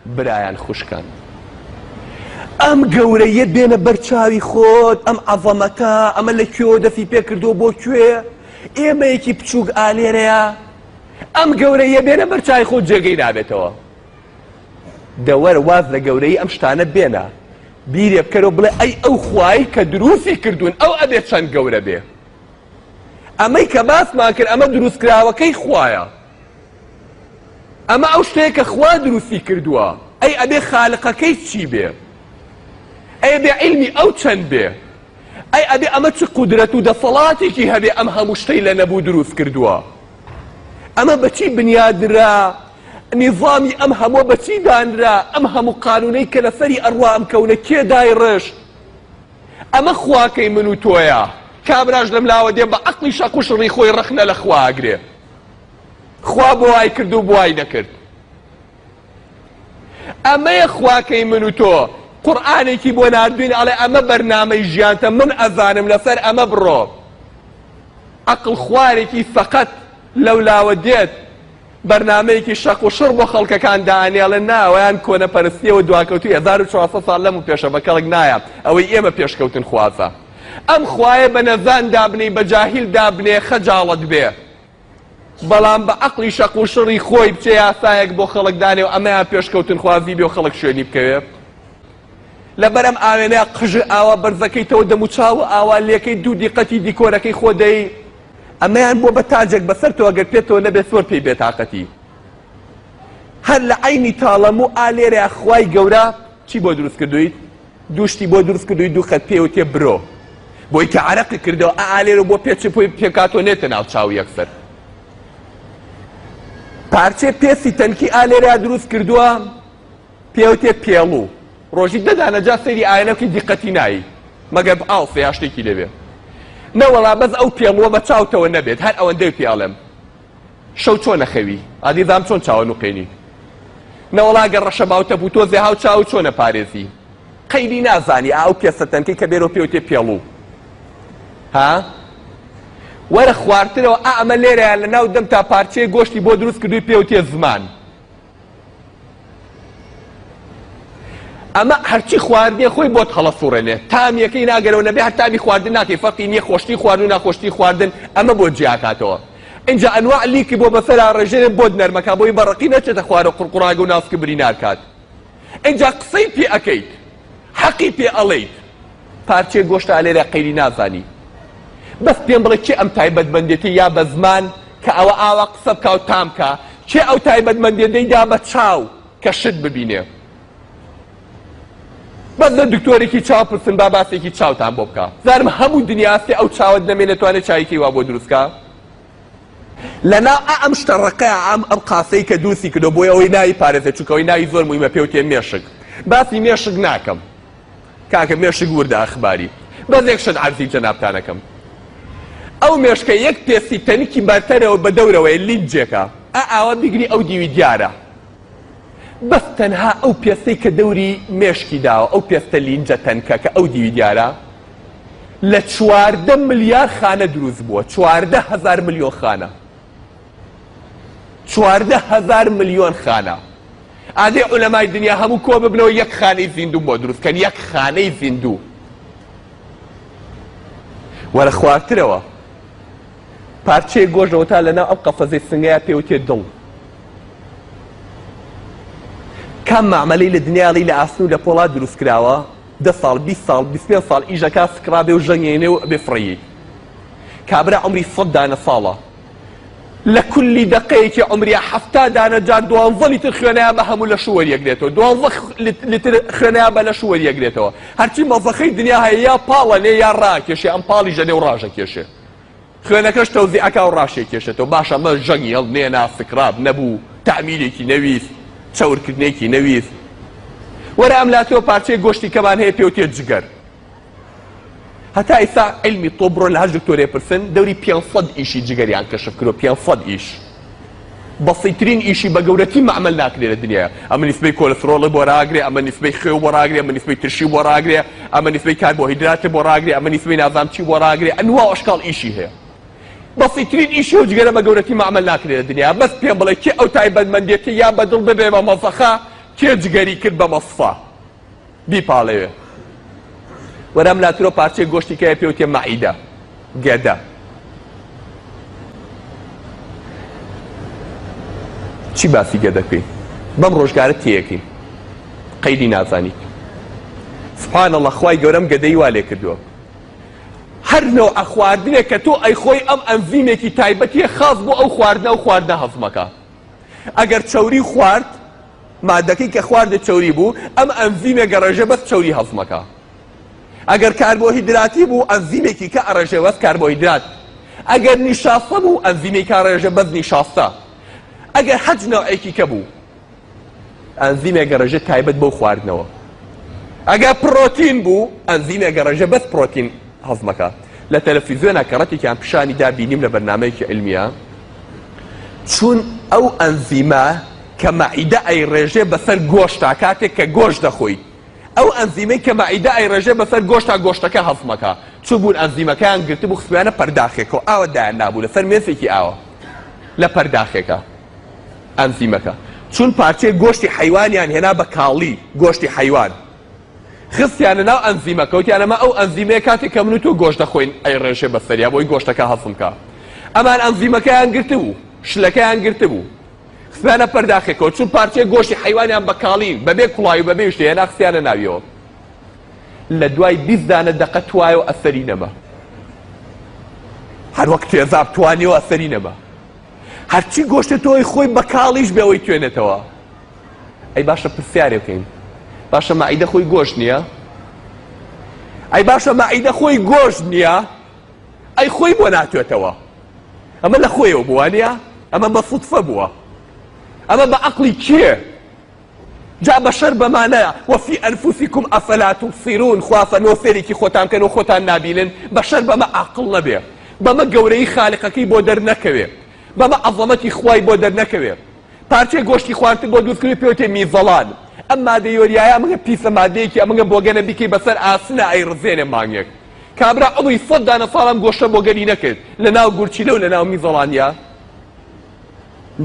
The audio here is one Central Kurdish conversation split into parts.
برایان خوشکان ئەم گەورەیە بێنە بەرچاوی خۆت، ئەم عەظەمەتە، ئەمە لە کوێوە دەفی پێ کردو بۆ کوێ؟ ئێمەیەکی بچووک ئالێرەیە، ئەم گەورەیە بێنە بەرچاوی خۆت جێگەی نابێتەوە. دەوەرە واز لە گەورەی ئەم شتانە بێنە، بیرێ بکەرەوە بڵێ ئەی ئەو خوای کە دروستی کردوون ئەو ئەبێت چەند گەورە بێ. ئەمەی کە باسمان کرد ئەمە دروستکراوەکەی خوایە، ئەمە ئەو شتەیە کە خوا دروستی کردووە، ئەی ئەبێ خالقەکەی چی بێ؟ ئەی ئەبێ عیلمی ئەو چەند بێ؟ ئەی ئەبێ ئەمە چ قودرەت و دەسەڵاتێکی هەبێ ئەم هەموو شتەی لە نەبوو دروست کردووە؟ ئەمە بەچی بنیادرا؟ نظامی ئەم هەموو بەچی دانرا؟ ئەم هەموو قانونەی کە لەسەری ئەڕوا ئەم کەونە کێ دای ڕێژ؟ ئەمە خواکەی من و تۆیە. کابراژ لەم لاوە دێ بە عەقڵی شەق و شڕی خۆی ڕەخنە لە خوا ئەگرێ. خوا بۆ وای کرد و بۆ وای نەکرد. ئەمەیە خواکەی من و تۆ. قورئانێکی بۆ ناردوین ئەڵێ ئەمە بەرنامەی ژیانتە، من ئەزانم لەسەر ئەمە بڕۆ. عەقڵ خوارێکی فەقەت لەو لاوە دێت بەرنامەیەکی شەق و شڕ بۆ خەڵکەکان دانیاڵێن ناوەیان کۆنەپەرستیەوە دواکەوتوی 1400 ساڵ لەم و پێشە بە کەڵک نایە، ئەوەی ئێمە پێشکەوتن خوازە. ئەم خوایە بە نەزان دابنێ بە جاهیل دابنێ خەجاڵت بێ، بەڵام بە عەقڵی شەق و شڕی خۆی بچێ یاسایەک بۆ خەڵک دانێ و ئەمەیان پێشکەوتن خوازی بێ و خەڵک شوێنی بکەوێ. لەبەرەم ئاوێنەیە قژە ئاوا بەرزەکەیتەوە دەموچاو و ئاوا لێکەی دوو دیقەتی دیکۆرەکەی خۆ دەی، ئەمەیان بۆ بە تاجێک بەسەر تۆ ئەگەر پێتەوە نەبێت زۆر پێی بێتاقەتی. هەر لە عینی تاڵەم و ئالێرە خوای گەورە چی بۆ دروست کردویت؟ دووشتی بۆ دروست کردووی دوو خەت پێوتێ برۆ، بۆی کە عەرەقی کردەوە ئالێرە بۆ پێچ پێکاتۆ نێتە ناو چاو یەکسەر. پارچێ پێسی تەنکی ئالێرە دروست کردووە پێوتێ پێڵوو، ڕۆژی دەدانەجا سەیری ئاینەکەی دیقەتی نایی مەگەر ئاڵسە یا شتێکی لەبێ. نەوەڵا بەس ئەو پێڵوە بە چاوتەوە نەبێت، هەر ئەوەندەی پێڵێم شەو چۆن نەخەوی ئادیدام چۆن چاوە نوقێنی. نەوەڵا گەر ڕەشە باوتە بوو تۆزێ هاو چاو چۆنە پارێزی؟ قەیدی نازانی ئاو پێسە تەنکەی کە بێرەوە پێوتێ پێڵوو. ها وەرە خواردنەوە ئەمە لێرەیە لە ناو دەم تا پارچەیە گۆشتی بۆ دروست کردووی پێوتێ زمان. ئەمە هەرچی خواردنێ خۆی بۆت هەڵەسوڕێنێ، تامیەکەی ناگەرەوە نەبێ هەر تامی خواردن ناکەی، فەرقی نییە خۆشتی خواردن و ناخۆشتی خواردن ئەمە بۆ جیاکاتەوە. اینجا ئەنواع لیکی بۆ بەسەرا ڕێژێنێ بۆت نەرمەکە بۆی بەڕقی نەچێتە خوارە قورقوڕاگە و ناسکە بری نارکات. اینجا قسەی پێ ئەەکەیت، حەقی پێ ئەڵێیت، پارچێ گۆشتە ئالێرە قەیری نازانی. بەس پێم بڵێ چێ ئەم تایبەتمەندێتی یا بە زمان کە ئەوە ئاوا قسە بکە و تامکە، چێ ئەو تایبەتمەندێتەیدا بە چاو کە شت ببینێ؟ بەس لە دکتۆرێکی چاو پرسن با باسێکی چاوتان بۆ بکە، زانم هەموو دنیاستێ ئەو چاوت نەمێنێتوانێت چاوێکی وا بۆ دروستکە. لەناو ئەم شتەڕەکەیە ئەم قاسەی کە دووسی کردو بۆی ئەوەی ناوی پارێزێت چونکەوەی ناوی زۆر موهیمە پێوتێ مێشک. باسی مێشک ناکەم کاکە مێشک وردە ئەخباری، بەس یەک شت عەرزی جەنابتانەکەم. ئەو مێشکە یەک پێسی تەنکی بەرتەرەوە بە دەورەوەی لیجێکە، ئاوا بیگری ئەو دیوی دیارە. بەس تەنها ئەو پێستەی کە دەوری مێشکی داوە، ئەو پێستە لینجە تەنکە کە ئەو دیوی دیارە لە 14 ملیار خانە دروست بووە. 14,000 ملیۆن خانە، 14,000 ملیۆن خانە. ئادێ عولەمای دنیا هەموو کۆ ببنەوە یەک خانەی زیندوو بۆ دروستکەن، یەک خانەی زیندوو. وەرە خواردترەوە پارچەیە گۆژەوە تا لەناو ئەم قەفەزەی سنگەیە پێوتێ دڵ. کام معمەلەی لە دنیاڵی لە ئاسن و لە پۆڵات دروست کراوە 10 ساڵ 20 ساڵ 25 ساڵ ئیژەکە سکرابێ و ژەنگێنێ و بێفڕەیی. کابرا عمری 100 دانە ساڵە، لە کولی دقەیەکی عمریە 70 دانە جار 12 لیتر خوێنەیە بە هەموو لە شووەر یەکرێتەوە، 12 لیتر خوێنەیە بە لە شووەر یەکرێتەوە. هەرچی مەزەخەی دنیا هەیە یا پاڵەنێ یا ڕاکێشێ، ئەم پاڵی ژەنێ و ڕاژەکێشێ، خوێنەکەش تەوزیعەکە و ڕاشێکێشێتەوە. باشە ئەمە ژەنگی هەڵنێنا سکراب نەبوو، تعمیرێکی نەویست، چاورکردنێکی نەویست. وەرە ئەم لاتەوە پارچەی گۆشتی کەمان هەیە پێوتێ جگەر. هەتا ئێستا عیلمی تۆ بڕۆن لە هەر دکتۆرێ پرسن دەوری 500 ئیشی جگەریان کەشف کردووە. 500 ئیش بەسیترین ئیشی بە گەورەتی مەعمەل ناکرێت لە دنیاە. ئەمە نیسبەی کۆلسترۆڵ بۆ ڕاگرێ، ئەمە نیسبەی خوێ بۆ ڕاگرێ، ئەمە نیسبەی ترشی بۆ ڕاگرێ، ئەمە نیسبەی کاربۆهیدرات بۆ ڕاگرێ، ئەمە نیسبەی نازانچی بۆ ڕاگرێ. ئەنواع ئەشکاڵ ئیشی هەیە. بەسیترین ئیشی و جگەرە بە گەورەتی مەعمەل ناکرێت لە دنیا. بەس پێم بڵێ کێ ئەو تایبەتمەندێتی یا بەدڵ ببێ بە مەزەخە کێ جگەری کرد بە مەصفا بیپاڵەوێ وەرەم لاترۆ پارچەی گۆشتی کە پێوتێ مەعیدە گەدە چی باسی گەدەکەی بەم ڕۆژگارە تێیەکەی قەیدی نازانیت سبحان الله خوای گەورەم گەدەی وا لێ کردووە هەر نەوع خواردنێک کە تۆ ئەیخۆی ئەم ئەنزیمێکی تایبەتیە خاص بۆ ئەو خواردنە و خواردنە هەضمەکە ئەگەر چەوری خوارد مادەکەی کە خواردە چەوری بوو ئەم ئەنزیمێ گەڕێژە بەس چەوری هەضمەکە ئەگەر کاربۆهیدراتی بوو ئەنزیمێکی کە ئەڕێژە بەس کاربۆهیدرات ئەگەر نیشاستە بوو ئەنزیمێکی ئەڕێژە بەس نیشاستە ئەگەر حەج نەوعێکی کە بوو ئەنزیمێ گەڕێژە تایبەت بەو خواردنەوە ئەگەر پرۆتین بوو ئەنزیمێ گەڕێژە بەس پرۆتین هەضمەکە لە تەلەڤیزیۆنە کە ڕەتێکیان پیشانی دابینیم لە بەرنامەیەکی علمیە چون ئەو ئەنزیمە کە مەعیدە ئەیڕێژێ بەسەر گۆشتا کاتێک کە گۆشت دەخۆیت ئەو ئەنزیمەی کە مەعیدە ئەیڕێژێ بەسەر گۆشتا گۆشتەکە هەضمەکە چوو بوون ئەنزیمەکەیان گرتە بوو خستویانە پەرداخێکەوە ئاوە دایان نابوو لەسەر مێزێکی ئاوە لە پەرداخێکە ئەنزیمەکە چون پارچەی گۆشتی حەیوانیان هێنا بە کاڵی گۆشتی حەیوان خستیانە ناو ئەنزیمەکە وتیانەمە ئەو ئەنزیمەیە کاتێک کە من و تۆ گۆشت دەخۆین ئەیڕێژێ بەسەریا بۆی گۆشتەکە هەضمکە ئەمان ئەنزیمەکەیان گرتە بوو شلەکەیان گرتە بوو خستیانە پەرداخێکەوە چون پارچەی گۆشتی حەیوانیان بە کاڵی بەبێ کوڵاوی بەبێ شتێ هێنا خستیانە ناویەوە لە دوای 20 دانە دەقە توایەوە ئەسەری نەما هەر وەک تێزاب توانیەوە ئەسەری نەما هەرچی گۆشتە تۆی خۆی بە کاڵیش بێەوەی توێنێتەوە ئەی باشە پرسیارێ بکەین باشە مەعیدە خۆی گۆشت نییە ئەی باشە مەعیدە خۆی گۆشت نییە ئەی خۆی بۆ ناتوێتەوە ئەمە لە خۆیەوە بووە نییە ئەمە بە سوتفە بووە ئەمە بە عەقڵی کێ جا بەشەر بەمانەیە وەفی ئەنفوسیکم ئەفەلا توبصیرون خوا فەرمووە فێرێکی خۆتان کەن و خۆتان نابینن بەشەر بەمە عەقڵ نەبێ بەمە گەورەی خالقەکەی بۆ دەرنەکەوێ بەمە عەظەمەتی خوای بۆ دەرنەکەوێ پارچەی گۆشتی خواردن بۆ دروستکردنی پێوتێ میزەڵان ئەم مادەی یۆریایە ئەمەگە پیسە مادەیەکی ئەمەگە بۆگەنە بیکەی بەسەر ئاسنە ئەیڕزێنێ مانگێک کابرا ئەڵی 100 دانە ساڵم گۆشتە بۆگەری نەکرد لە ناو گورچیلە و لە ناو میزەڵانیا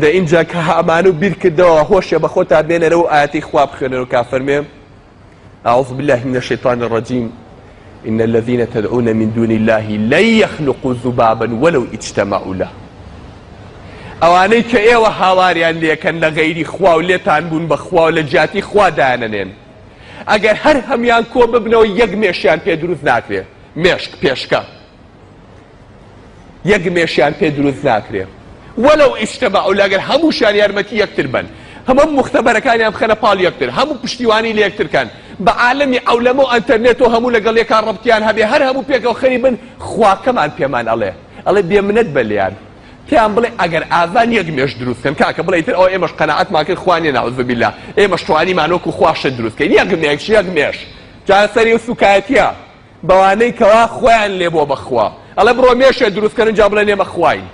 دە اینجا کە ئەمانە و بیر کردەوە هۆشیە بە خۆتا بێنەرە و ئاەتی خوا بخوێنەوە کافەرمێ أعوذ بالله من الشيطان الرجيم إن الذين تدعون من دون الله لن يخلقوا ذبابا ولو اجتمعوا له ئەوانەی کە ئێوە هاواریان لێکەن لە غەیری خوا و لێتان بوون بە خوا و لە جیاتی خوا دایانەنێن ئەگەر هەر هەمیان کۆ ببنەوە یەک مێشیان پێ دروست ناکرێ مێشک پێشکە یەک مێشیان پێ دروست ناکرێ وەلەو ئیجتەمەعوا لەگەر هەمووشیان یارمەتی یەکتر بن هەموو مختبەرەکانیان بخەنە پاڵ یەکتر هەموو پشتیوانی لە یەکترکەن بە عالەمی ئەولەمە و ئەنتەرنێت و هەموو لەگەڵ یەکان ڕەبتیان هەبێ هەر هەموو پێکەوە خەری بن خواکەمان پێمان ئەڵێ بێمنەت بەلیان پێیان بڵێ ئەگەر ئازان یەک مێش دروستکەن کاکە بڵێتر ئەوە ئێمەش قەناعەتمان کرد خوانێ نەعوذ بالله ئێمەش توانیمان وەکو خواشە دروستکەین یەک مێش جا سەری و سوکایەتیە بەوانەی کەوا خۆیان لێ بۆ بەخوا ئەڵێ بڕۆ مێشە دروستکەن جا بڵێن ئێمە خواین